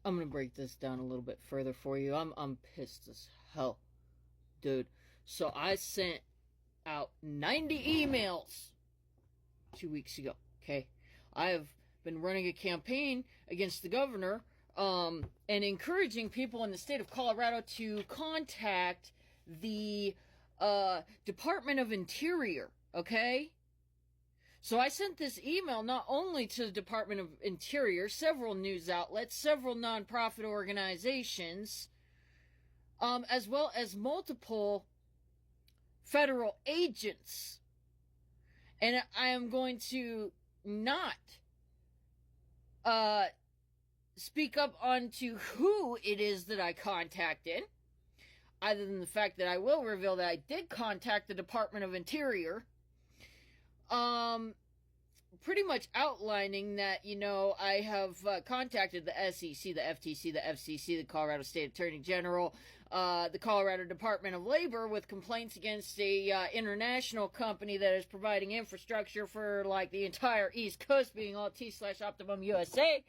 I'm going to break this down a little bit further for you. I'm pissed as hell, dude. So I sent out 90 emails 2 weeks ago, okay? I have been running a campaign against the governor, and encouraging people in the state of Colorado to contact the Department of Interior, okay? So I sent this email not only to the Department of Interior, several news outlets, several nonprofit organizations, as well as multiple federal agents. And I am going to not speak up onto who it is that I contacted, other than the fact that I will reveal that I did contact the Department of Interior. Pretty much outlining that, I have contacted the SEC, the FTC, the FCC, the Colorado State Attorney General, the Colorado Department of Labor with complaints against a international company that is providing infrastructure for, the entire East Coast, being all T/Optimum U.S.A.,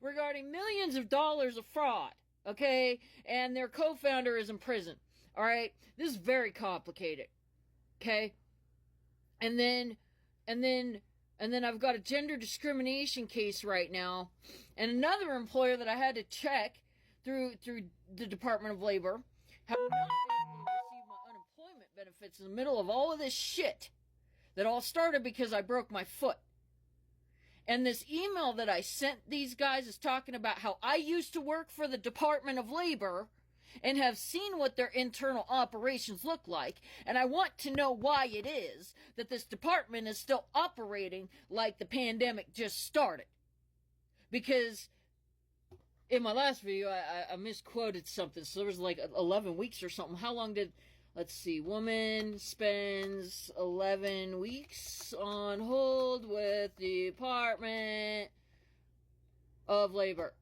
regarding millions of dollars of fraud, okay? And their co-founder is in prison, all right? This is very complicated, okay? And then I've got a gender discrimination case right now, and another employer that I had to check through the Department of Labor have not been able to receive my unemployment benefits in the middle of all of this shit that all started because I broke my foot. And this email that I sent these guys is talking about how I used to work for the Department of Labor and have seen what their internal operations look like, and I want to know why it is that this department is still operating like the pandemic just started. Because in my last video, I misquoted something, so there was 11 weeks or something. How long did, let's see, woman spends 11 weeks on hold with the Department of Labor.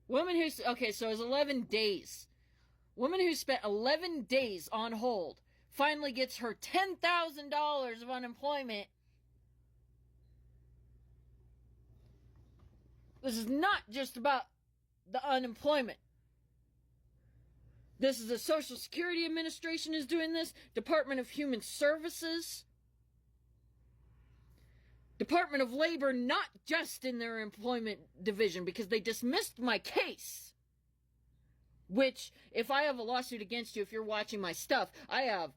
Okay, so it was 11 days. Woman who spent 11 days on hold finally gets her $10,000 of unemployment. This is not just about the unemployment. This is the Social Security Administration is doing this, Department of Human Services, Department of Labor, not just in their employment division, because they dismissed my case. Which, if I have a lawsuit against you, if you're watching my stuff, I have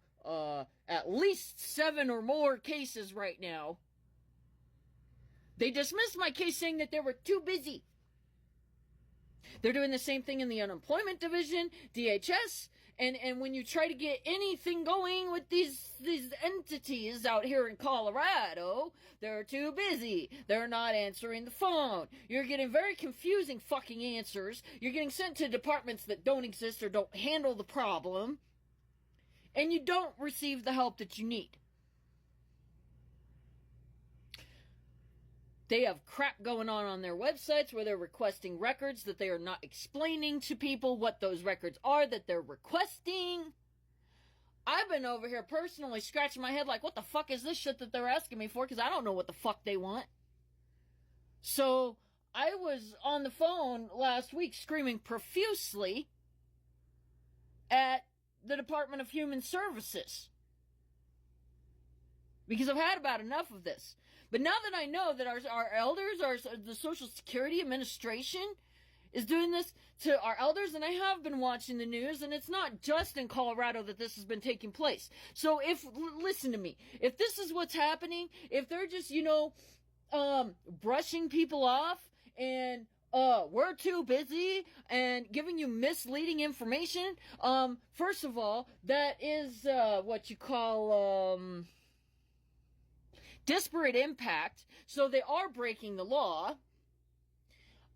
at least 7 or more cases right now. They dismissed my case saying that they were too busy. They're doing the same thing in the unemployment division, DHS, and when you try to get anything going with these entities out here in Colorado, they're too busy. They're not answering the phone. You're getting very confusing fucking answers. You're getting sent to departments that don't exist or don't handle the problem, and you don't receive the help that you need. They have crap going on their websites where they're requesting records that they are not explaining to people what those records are that they're requesting. I've been over here personally scratching my head like, what the fuck is this shit that they're asking me for? Because I don't know what the fuck they want. So I was on the phone last week screaming profusely at the Department of Human Services, because I've had about enough of this. But now that I know that our elders, the Social Security Administration is doing this to our elders, and I have been watching the news, and it's not just in Colorado that this has been taking place. So listen to me, if this is what's happening, if they're just, brushing people off and we're too busy and giving you misleading information, first of all, that is what you call disparate impact, so they are breaking the law,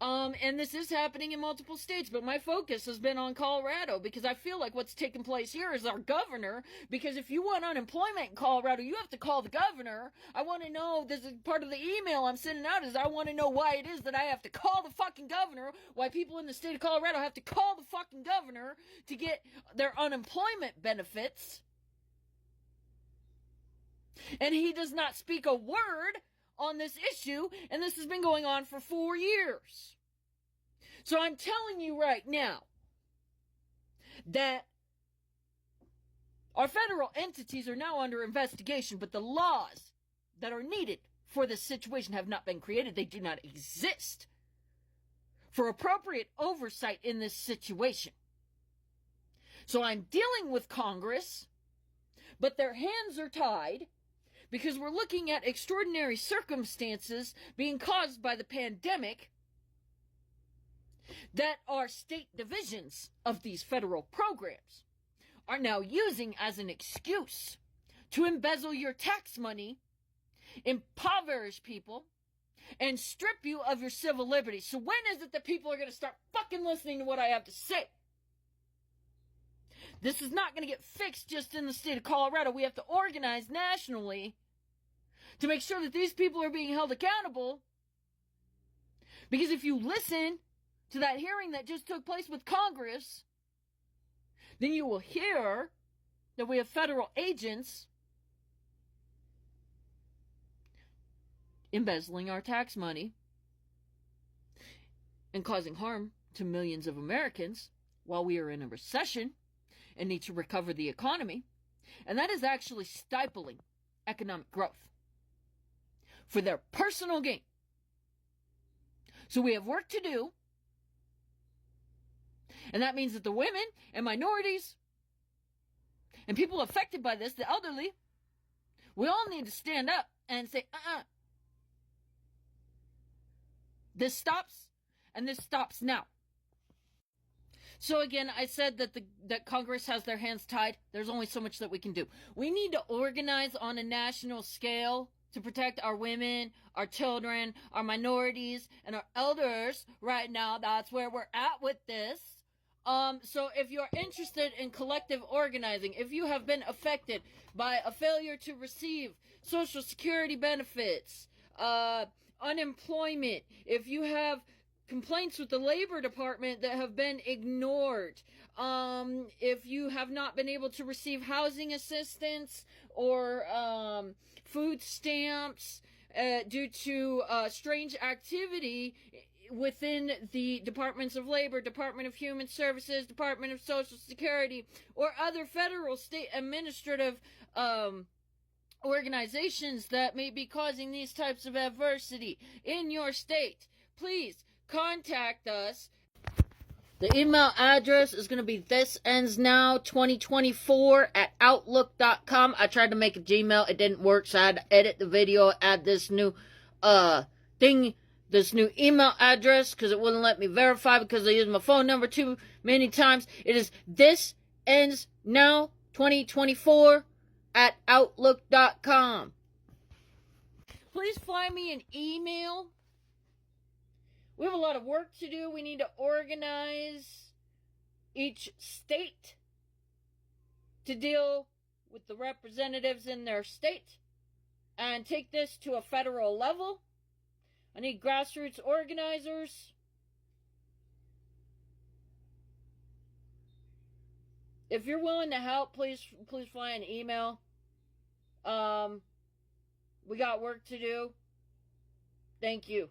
and this is happening in multiple states, but my focus has been on Colorado, because I feel like what's taking place here is our governor, because if you want unemployment in Colorado, you have to call the governor. I want to know, this is part of the email I'm sending out, is I want to know why it is that I have to call the fucking governor, why people in the state of Colorado have to call the fucking governor to get their unemployment benefits. And he does not speak a word on this issue, and this has been going on for 4 years. So I'm telling you right now that our federal entities are now under investigation, but the laws that are needed for this situation have not been created. They do not exist for appropriate oversight in this situation. So I'm dealing with Congress, but their hands are tied because we're looking at extraordinary circumstances being caused by the pandemic that our state divisions of these federal programs are now using as an excuse to embezzle your tax money, impoverish people, and strip you of your civil liberties. So when is it that people are going to start fucking listening to what I have to say? This is not going to get fixed just in the state of Colorado. We have to organize nationally to make sure that these people are being held accountable. Because if you listen to that hearing that just took place with Congress, then you will hear that we have federal agents embezzling our tax money and causing harm to millions of Americans while we are in a recession and need to recover the economy. And that is actually stifling economic growth for their personal gain. So we have work to do. And that means that the women and minorities and people affected by this, the elderly, we all need to stand up and say, this stops, and this stops now. So again, I said that Congress has their hands tied. There's only so much that we can do. We need to organize on a national scale to protect our women, our children, our minorities, and our elders. Right now, that's where we're at with this. So if you're interested in collective organizing, if you have been affected by a failure to receive Social Security benefits, unemployment, if you have complaints with the Labor Department that have been ignored, if you have not been able to receive housing assistance or food stamps due to strange activity within the Departments of Labor, Department of Human Services, Department of Social Security, or other federal, state administrative organizations that may be causing these types of adversity in your state, please contact us. The email address is going to be thisendsnow2024@outlook.com. I tried to make a Gmail. It didn't work, so I had to edit the video, add this new this new email address because it wouldn't let me verify because I used my phone number too many times. It is thisendsnow2024@outlook.com. Please fly me an email. We have a lot of work to do. We need to organize each state to deal with the representatives in their state and take this to a federal level. I need grassroots organizers. If you're willing to help, please fly an email. We got work to do. Thank you.